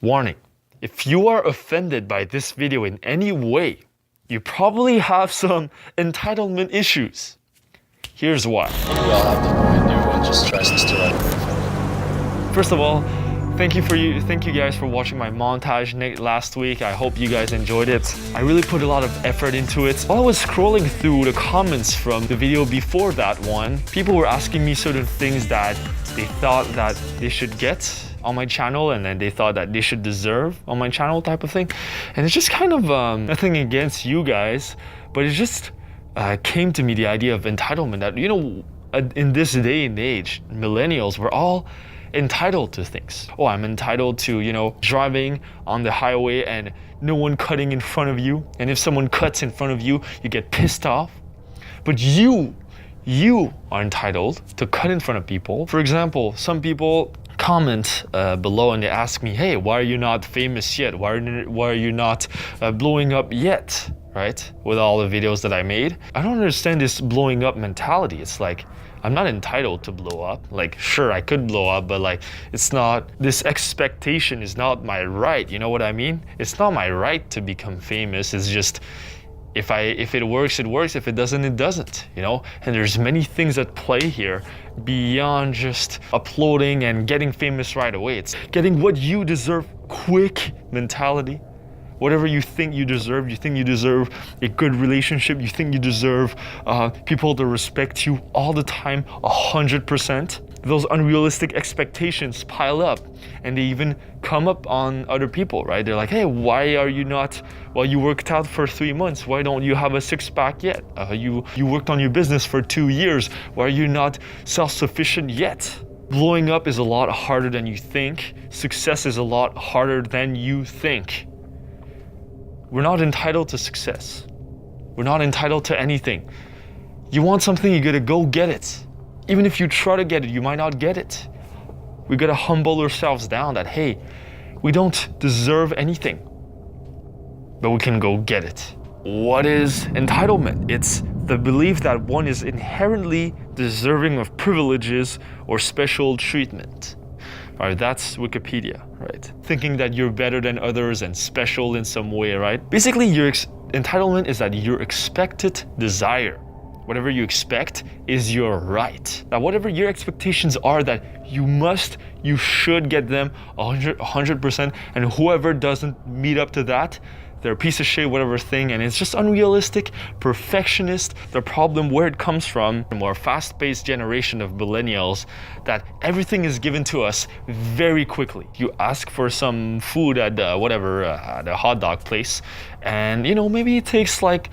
Warning, if you are offended by this video in any way, you probably have some entitlement issues. Here's why. We all have the point. Everyone just tries to steal everything. First of all, thank you guys for watching my montage last week. I hope you guys enjoyed it. I really put a lot of effort into it. While I was scrolling through the comments from the video before that one, people were asking me certain things that they thought that they should get on my channel, and then they thought that they should deserve on my channel, type of thing. And it's just kind of nothing against you guys, but it just came to me, the idea of entitlement, that, you know, in this day and age, millennials, we're all entitled to things. Oh, I'm entitled to, you know, driving on the highway and no one cutting in front of you. And if someone cuts in front of you, you get pissed off. But you are entitled to cut in front of people. For example, some people comment below and they ask me, hey, why are you not famous yet? Why are you not blowing up yet? Right? With all the videos that I made. I don't understand this blowing up mentality. It's like, I'm not entitled to blow up. Like, sure, I could blow up, but like, it's not, this expectation is not my right. You know what I mean? It's not my right to become famous. It's just, if it works, it works. If it doesn't, it doesn't, you know? And there's many things at play here beyond just uploading and getting famous right away. It's getting what you deserve quick mentality. Whatever you think you deserve a good relationship, you think you deserve people to respect you all the time, 100%. Those unrealistic expectations pile up and they even come up on other people, right? They're like, hey, why are you not, well, you worked out for 3 months, why don't you have a six-pack yet? You worked on your business for 2 years, why are you not self-sufficient yet? Blowing up is a lot harder than you think. Success is a lot harder than you think. We're not entitled to success. We're not entitled to anything. You want something, you gotta go get it. Even if you try to get it, you might not get it. We gotta humble ourselves down that, hey, we don't deserve anything, but we can go get it. What is entitlement? It's the belief that one is inherently deserving of privileges or special treatment. All right, that's Wikipedia, right? Thinking that you're better than others and special in some way, right? Basically, your entitlement is that your expected desire. Whatever you expect is your right. Now, whatever your expectations are that you should get them 100%, and whoever doesn't meet up to that, they're a piece of shit, whatever thing, and it's just unrealistic, perfectionist. The problem where it comes from, a more fast-paced generation of millennials, that everything is given to us very quickly. You ask for some food at the hot dog place, and you know, maybe it takes like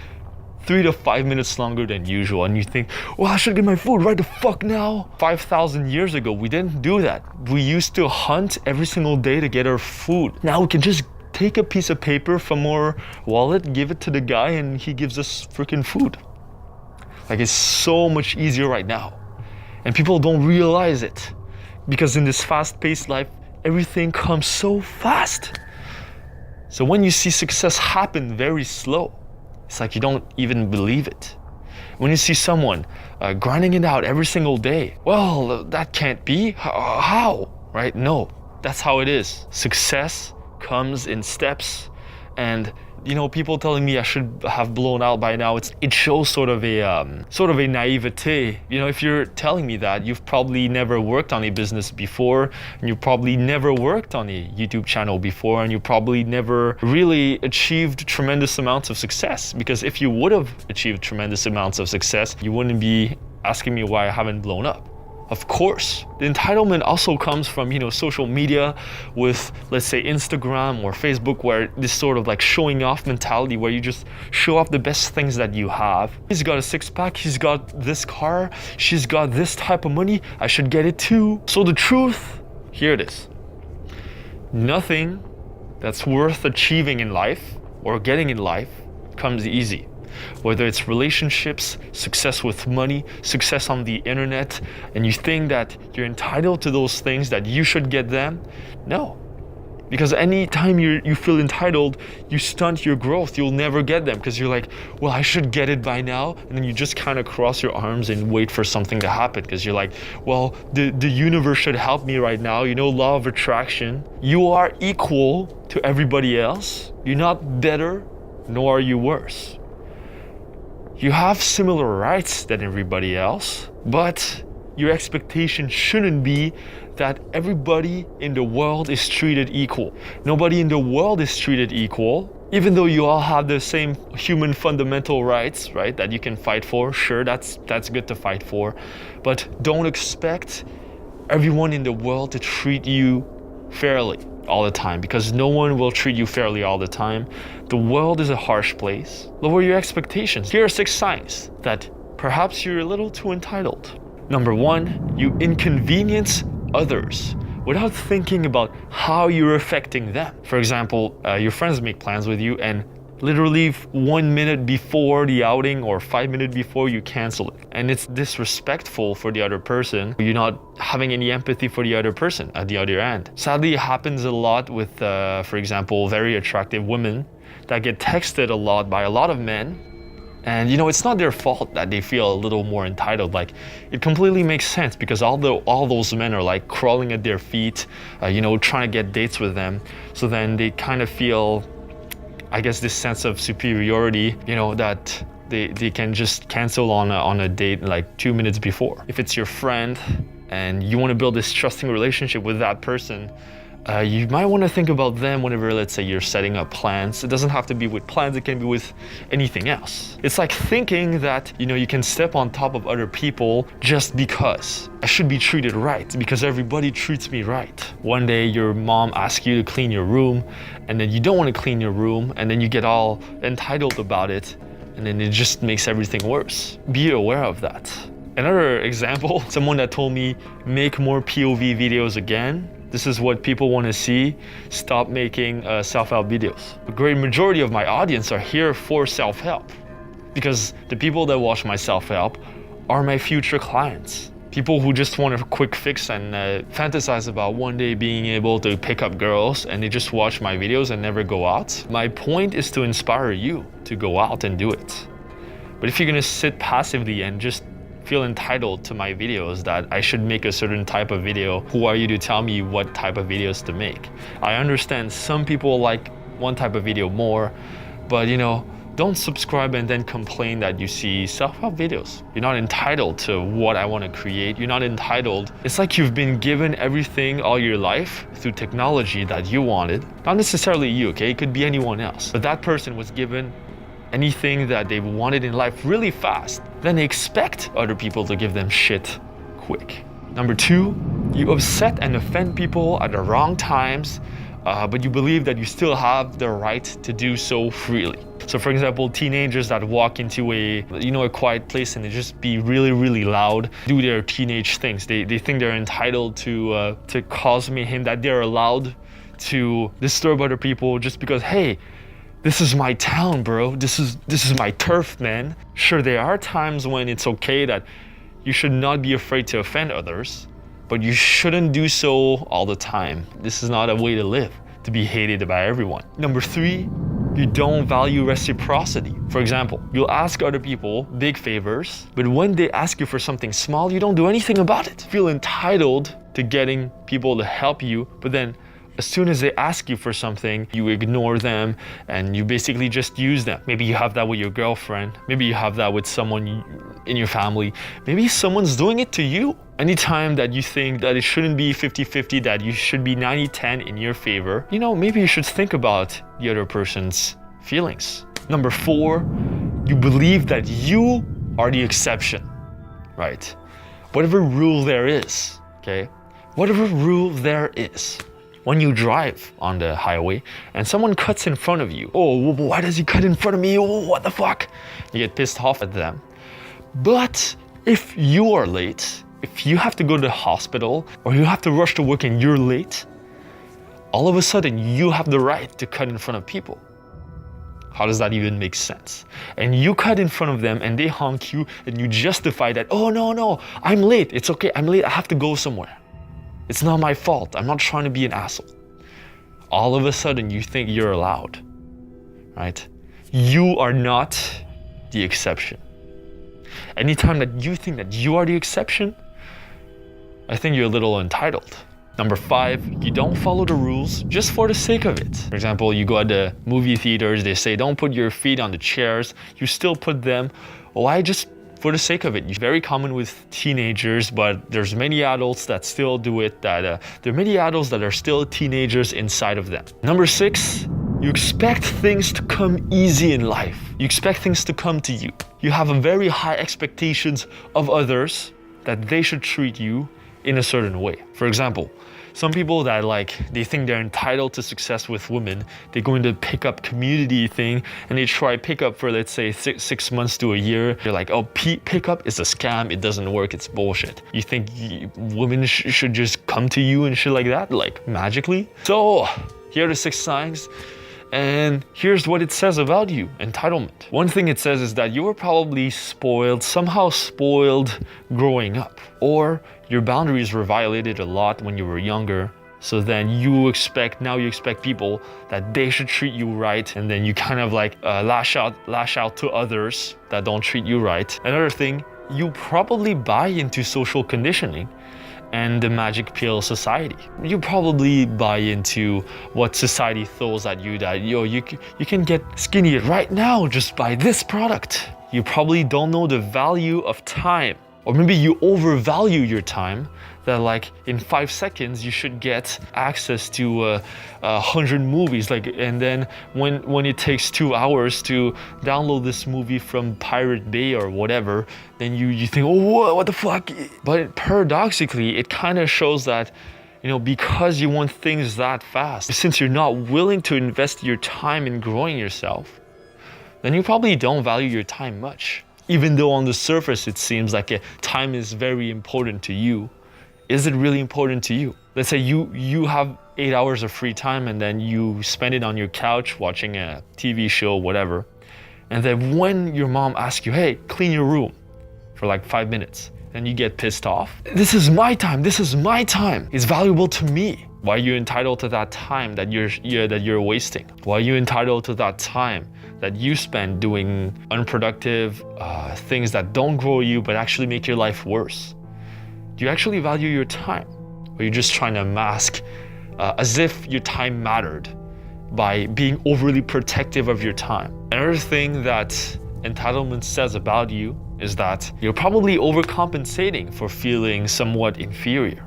3 to 5 minutes longer than usual, and you think, well, I should get my food right the fuck now. 5,000 years ago, we didn't do that. We used to hunt every single day to get our food. Now we can just take a piece of paper from our wallet, give it to the guy, and he gives us freaking food. Like, it's so much easier right now. And people don't realize it. Because in this fast-paced life, everything comes so fast. So when you see success happen very slow, it's like you don't even believe it. When you see someone grinding it out every single day, well, that can't be. How? Right? No, that's how it is. Success comes in steps, and you know, people telling me I should have blown out by now, it shows sort of a naivete. You know, if you're telling me that, you've probably never worked on a business before, and you probably never worked on a YouTube channel before, and you probably never really achieved tremendous amounts of success. Because if you would have achieved tremendous amounts of success, you wouldn't be asking me why I haven't blown up. Of course. The entitlement also comes from, you know, social media with, let's say, Instagram or Facebook, where this sort of like showing off mentality where you just show off the best things that you have. He's got a six-pack, he's got this car, she's got this type of money, I should get it too. So the truth, here it is. Nothing that's worth achieving in life or getting in life comes easy. Whether it's relationships, success with money, success on the internet, and you think that you're entitled to those things, that you should get them. No, Because anytime you feel entitled, you stunt your growth. You'll never get them because you're like, well, I should get it by now. And then you just kind of cross your arms and wait for something to happen because you're like, well, the universe should help me right now. Law of attraction. You are equal to everybody else. You're not better, nor are you worse. You have similar rights than everybody else, but your expectation shouldn't be that everybody in the world is treated equal. Nobody in the world is treated equal, even though you all have the same human fundamental rights, right, that you can fight for. Sure, that's good to fight for, but don't expect everyone in the world to treat you fairly all the time, because no one will treat you fairly all the time. The world is a harsh place. Lower your expectations. Here are 6 signs that perhaps you're a little too entitled. Number 1, you inconvenience others without thinking about how you're affecting them. For example, your friends make plans with you and literally 1 minute before the outing or 5 minutes before you cancel it. And it's disrespectful for the other person. You're not having any empathy for the other person at the other end. Sadly, it happens a lot with, for example, very attractive women that get texted a lot by a lot of men. And it's not their fault that they feel a little more entitled. Like, it completely makes sense because all those men are like crawling at their feet, trying to get dates with them. So then they kind of feel, I guess, this sense of superiority, that they can just cancel on a date like 2 minutes before. If it's your friend and you want to build this trusting relationship with that person, you might want to think about them whenever, let's say, you're setting up plans. It doesn't have to be with plans, it can be with anything else. It's like thinking that, you can step on top of other people just because. I should be treated right because everybody treats me right. One day your mom asks you to clean your room and then you don't want to clean your room and then you get all entitled about it and then it just makes everything worse. Be aware of that. Another example, someone that told me, make more POV videos again. This is what people want to see. Stop making self-help videos. The great majority of my audience are here for self-help because the people that watch my self-help are my future clients. People who just want a quick fix and fantasize about one day being able to pick up girls and they just watch my videos and never go out. My point is to inspire you to go out and do it. But if you're gonna sit passively and just feel entitled to my videos that I should make a certain type of video, who are you to tell me what type of videos to make? I understand some people like one type of video more, but don't subscribe and then complain that you see self-help videos. You're not entitled to what I want to create. You're not entitled. It's like you've been given everything all your life through technology that you wanted. Not necessarily you, okay? It could be anyone else. But that person was given anything that they wanted in life really fast. Then they expect other people to give them shit quick. Number 2, you upset and offend people at the wrong times, but you believe that you still have the right to do so freely. So for example, teenagers that walk into a quiet place and they just be really, really loud, do their teenage things. They think they're entitled to cause mayhem, that they're allowed to disturb other people just because, hey, this is my town, bro. This is my turf, man. Sure, there are times when it's okay that you should not be afraid to offend others, but you shouldn't do so all the time. This is not a way to live, to be hated by everyone. Number 3, you don't value reciprocity. For example, you'll ask other people big favors, but when they ask you for something small, you don't do anything about it. You feel entitled to getting people to help you, but then as soon as they ask you for something, you ignore them and you basically just use them. Maybe you have that with your girlfriend. Maybe you have that with someone in your family. Maybe someone's doing it to you. Anytime that you think that it shouldn't be 50-50, that you should be 90-10 in your favor, maybe you should think about the other person's feelings. Number 4, you believe that you are the exception, right? Whatever rule there is, okay? Whatever rule there is. When you drive on the highway and someone cuts in front of you, oh, why does he cut in front of me? Oh, what the fuck? You get pissed off at them. But if you are late, if you have to go to the hospital or you have to rush to work and you're late, all of a sudden you have the right to cut in front of people. How does that even make sense? And you cut in front of them and they honk you and you justify that, oh, no, I'm late. It's okay, I'm late, I have to go somewhere. It's not my fault. I'm not trying to be an asshole. all of a sudden you think you're allowed, right? You are not the exception. Anytime that you think that you are the exception, I think you're a little entitled. Number 5, you don't follow the rules just for the sake of it. For example, you go at the movie theaters, they say don't put your feet on the chairs, you still put them. Why? Just for the sake of it. It's very common with teenagers, but there's many adults that still do it, there are many adults that are still teenagers inside of them. Number 6, you expect things to come easy in life. You expect things to come to you. You have a very high expectations of others that they should treat you in a certain way. For example, some people that they think they're entitled to success with women, they go into pickup community thing and they try pickup for, let's say, six months to a year. They're like, oh, pickup is a scam, it doesn't work, it's bullshit. You think women should just come to you and shit like that, like magically? So here are the 6 signs. And here's what it says about you, entitlement. One thing it says is that you were probably somehow spoiled growing up, or your boundaries were violated a lot when you were younger. So then you expect people that they should treat you right, and then you kind of lash out to others that don't treat you right. Another thing, you probably buy into social conditioning and the magic pill society. You probably buy into what society throws at you, that you can get skinny right now just by this product. You probably don't know the value of time, or maybe you overvalue your time, that in 5 seconds you should get access to 100 movies, and then when it takes 2 hours to download this movie from Pirate Bay or whatever, then you think, oh, what the fuck? But paradoxically, it kind of shows that, because you want things that fast, since you're not willing to invest your time in growing yourself, then you probably don't value your time much. Even though on the surface it seems like time is very important to you, is it really important to you? Let's say you have 8 hours of free time and then you spend it on your couch watching a TV show, whatever. And then when your mom asks you, hey, clean your room for 5 minutes, and you get pissed off. This is my time. It's valuable to me. Why are you entitled to that time that you're wasting? Why are you entitled to that time that you spend doing unproductive things that don't grow you but actually make your life worse? Do you actually value your time? Or are you just trying to mask as if your time mattered by being overly protective of your time? Another thing that entitlement says about you is that you're probably overcompensating for feeling somewhat inferior.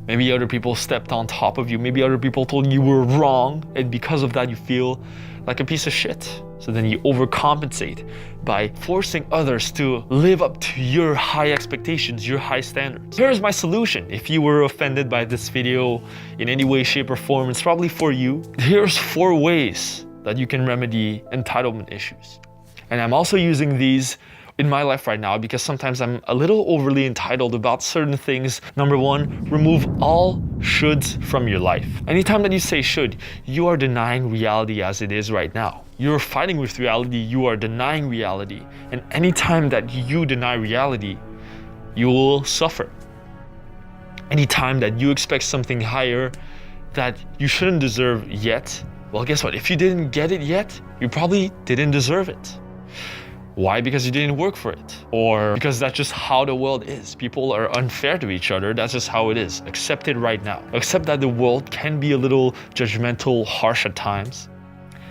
Maybe other people stepped on top of you. Maybe other people told you were wrong, and because of that you feel like a piece of shit. So then you overcompensate by forcing others to live up to your high expectations, your high standards. Here's my solution. If you were offended by this video in any way, shape, or form, it's probably for you. Here's 4 ways that you can remedy entitlement issues. And I'm also using these in my life right now because sometimes I'm a little overly entitled about certain things. Number 1, remove all shoulds from your life. Anytime that you say should, you are denying reality as it is right now. You're fighting with reality, you are denying reality. And anytime that you deny reality, you will suffer. Anytime that you expect something higher that you shouldn't deserve yet, well, guess what? If you didn't get it yet, you probably didn't deserve it. Why? Because you didn't work for it. Or because that's just how the world is. People are unfair to each other. That's just how it is. Accept it right now. Accept that the world can be a little judgmental, harsh at times.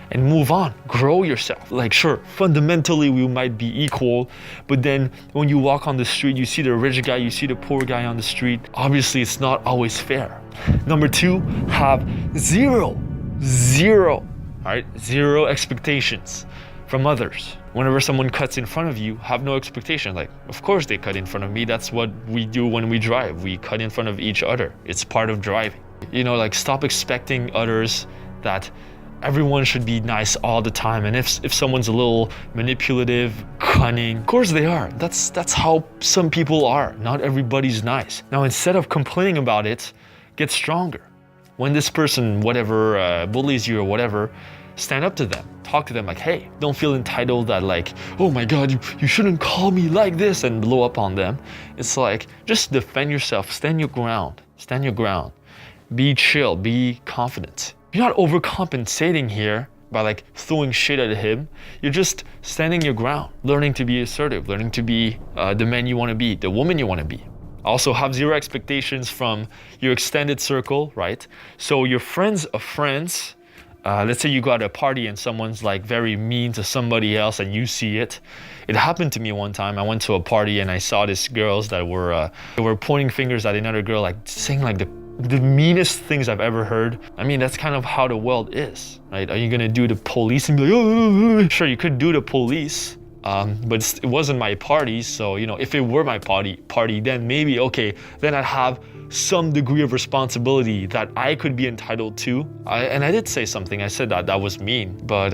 And move on. Grow yourself. Sure, fundamentally we might be equal, but then when you walk on the street, you see the rich guy, you see the poor guy on the street. Obviously, it's not always fair. Number 2, have zero expectations from others. Whenever someone cuts in front of you, have no expectation. Of course they cut in front of me. That's what we do when we drive. We cut in front of each other. It's part of driving. Stop expecting others that everyone should be nice all the time. And if someone's a little manipulative, cunning, of course they are. That's how some people are. Not everybody's nice. Now, instead of complaining about it, get stronger. When this person, whatever, bullies you or whatever, stand up to them. Talk to them hey, don't feel entitled that oh my God, you shouldn't call me like this and blow up on them. It's just defend yourself, stand your ground. Be chill, be confident. You're not overcompensating here by like throwing shit at him. You're just standing your ground, learning to be assertive, learning to be the man you want to be, the woman you want to be. Also have zero expectations from your extended circle, right? So your friends of friends, let's say you go at a party and someone's like very mean to somebody else and you see it. It happened to me one time. I went to a party and I saw these girls that were pointing fingers at another girl, like saying like the meanest things I've ever heard. I mean, that's kind of how the world is, right? Are you gonna do the police and be like, oh, sure, you could do the police, but it wasn't my party. So, you know, if it were my party, then maybe, okay, then I'd have some degree of responsibility that I could be entitled to. And I did say something. I said that was mean, but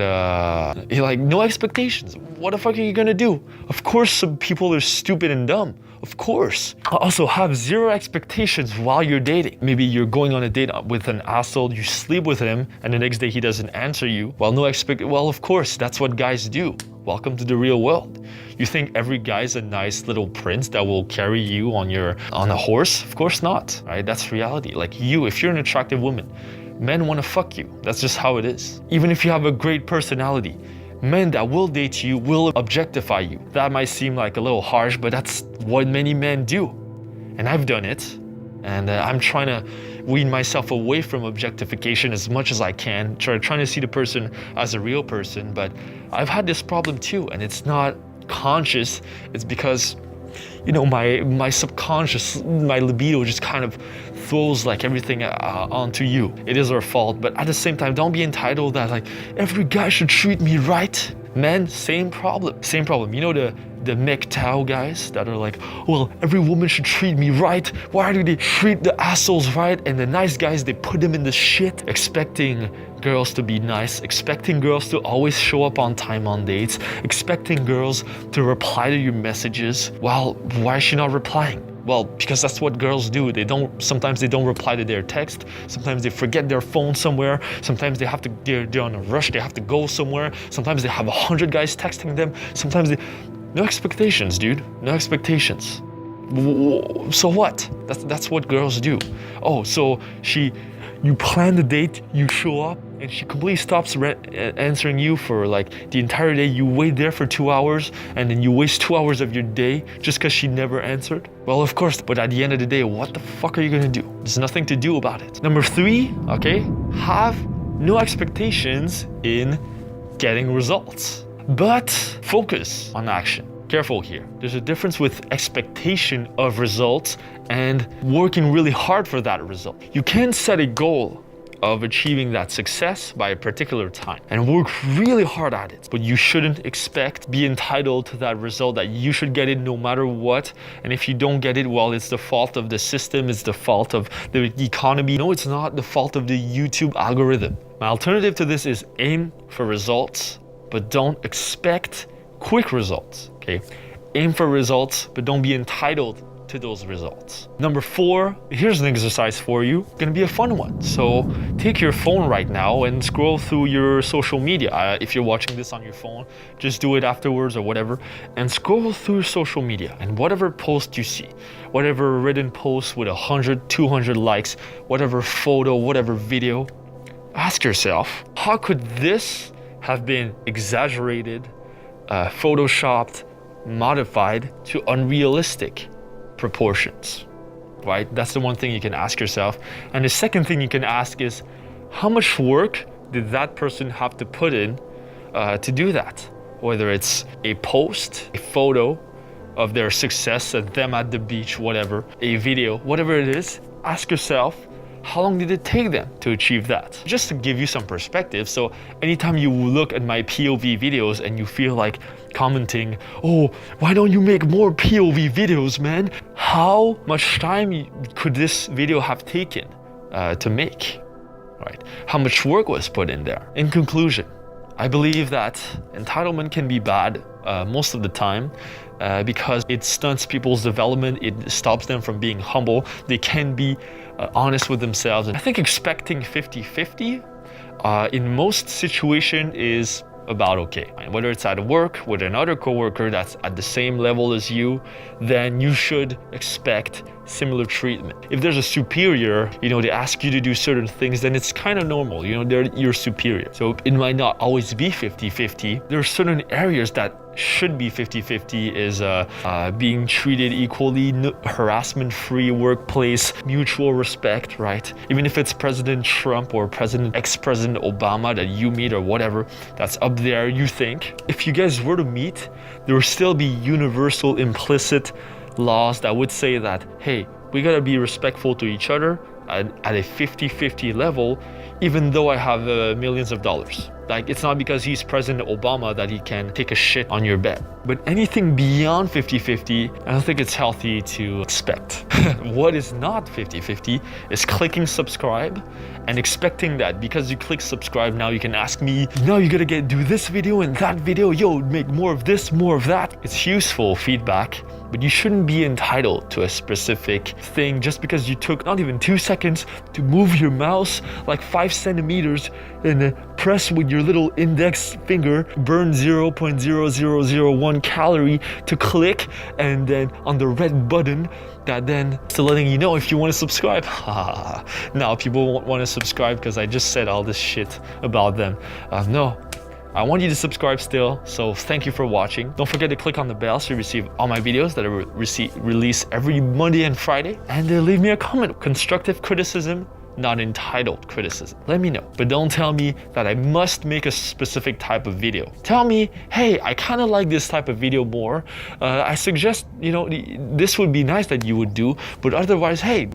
like no expectations. What the fuck are you gonna do? Of course, some people are stupid and dumb. Of course. Also have zero expectations while you're dating. Maybe you're going on a date with an asshole, you sleep with him, and the next day he doesn't answer you. Well, well, of course, that's what guys do. Welcome to the real world. You think every guy's a nice little prince that will carry you on a horse? Of course not, right? That's reality. Like you, if you're an attractive woman, men want to fuck you. That's just how it is. Even if you have a great personality, men that will date you will objectify you. That might seem like a little harsh, but that's what many men do. And I've done it. And I'm trying to wean myself away from objectification as much as I can, trying to see the person as a real person. But I've had this problem too, and it's not conscious. It's because, you know, my subconscious, my libido just kind of throws like everything onto you. It is our fault, but at the same time, don't be entitled that like every guy should treat me right. Men, same problem. You know the MGTOW guys that are like, well, every woman should treat me right. Why do they treat the assholes right? And the nice guys, they put them in the shit, expecting girls to be nice, expecting girls to always show up on time on dates, expecting girls to reply to your messages. Well, why is she not replying? Well, because that's what girls do. Sometimes they don't reply to their text. Sometimes they forget their phone somewhere. Sometimes they're on a rush. They have to go somewhere. Sometimes they have 100 guys texting them. No expectations, dude. No expectations. So what? That's what girls do. Oh, so you plan the date, you show up, and she completely stops answering you for like the entire day. You wait there for 2 hours, and then you waste 2 hours of your day just because she never answered. Well, of course, but at the end of the day, what the fuck are you gonna do? There's nothing to do about it. Number 3, okay, have no expectations in getting results, but focus on action. Careful here. There's a difference with expectation of results and working really hard for that result. You can set a goal of achieving that success by a particular time and work really hard at it, but you shouldn't be entitled to that result, that you should get it no matter what. And if you don't get it, well, it's the fault of the system, it's the fault of the economy. No, it's not the fault of the YouTube algorithm. My alternative to this is aim for results, but don't expect quick results, okay? Aim for results, but don't be entitled to those results. Number 4, here's an exercise for you. Gonna be a fun one. So take your phone right now and scroll through your social media. If you're watching this on your phone, just do it afterwards or whatever, and scroll through social media, and whatever post you see, whatever written post with 100, 200 likes, whatever photo, whatever video, ask yourself, how could this have been exaggerated, photoshopped, modified to unrealistic proportions, right? That's the one thing you can ask yourself. And the second thing you can ask is, how much work did that person have to put in to do that? Whether it's a post, a photo of their success, at them at the beach, whatever, a video, whatever it is, ask yourself, how long did it take them to achieve that? Just to give you some perspective. So anytime you look at my POV videos and you feel like commenting, oh, why don't you make more POV videos, man? How much time could this video have taken to make, right? How much work was put in there? In conclusion, I believe that entitlement can be bad most of the time because it stunts people's development. It stops them from being humble. They can be honest with themselves. And I think expecting 50-50 in most situations is about okay. And whether it's at work with another coworker that's at the same level as you, then you should expect similar treatment. If there's a superior, they ask you to do certain things, then it's kind of normal, they're your superior. So it might not always be 50-50. There are certain areas that should be 50-50 is being treated equally, harassment-free workplace, mutual respect, right? Even if it's President Trump or ex-President Obama that you meet or whatever, that's up there, you think. If you guys were to meet, there will still be universal implicit laws that would say that, hey, we gotta be respectful to each other at a 50-50 level, even though I have millions of dollars. Like, it's not because he's President Obama that he can take a shit on your bed. But anything beyond 50-50, I don't think it's healthy to expect. What is not 50-50 is clicking subscribe and expecting that because you click subscribe, now you can ask me, now you gotta do this video and that video, yo, make more of this, more of that. It's useful feedback, but you shouldn't be entitled to a specific thing just because you took not even 2 seconds to move your mouse like 5 centimeters and press with your little index finger, burn 0.0001 calorie to click, and then on the red button that then still letting you know if you want to subscribe. Now people won't want to subscribe because I just said all this shit about them. No, I want you to subscribe still, so thank you for watching. Don't forget to click on the bell so you receive all my videos that I release every Monday and Friday, and leave me a comment. Constructive criticism, not entitled criticism. Let me know, but don't tell me that I must make a specific type of video. Tell me, hey, I kind of like this type of video more. I suggest, this would be nice that you would do, but otherwise, hey,